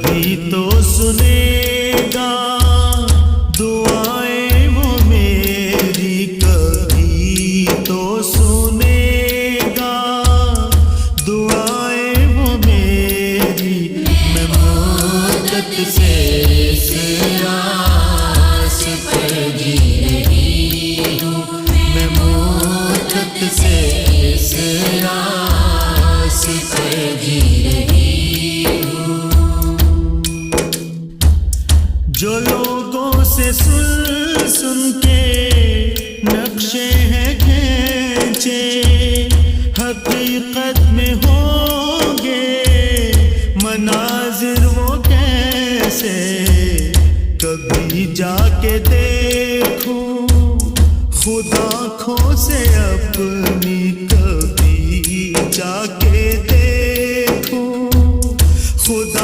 कभी तो सुनेगा दुआएं वो मेरी, कभी तो सुनेगा दुआएं वो मेरी। मैं मुद्दत से इस आस पर जी रही हूँ, मैं मुद्दत से इस आस पर जी रही हूँ। जो लोगों से सुन सुन के नक्शे हैं खींचे, हकीकत में होंगे मनाजिर वो कैसे। कभी जाके देखूं खुद आँखों से अपनी, कभी जाके देखूं खुद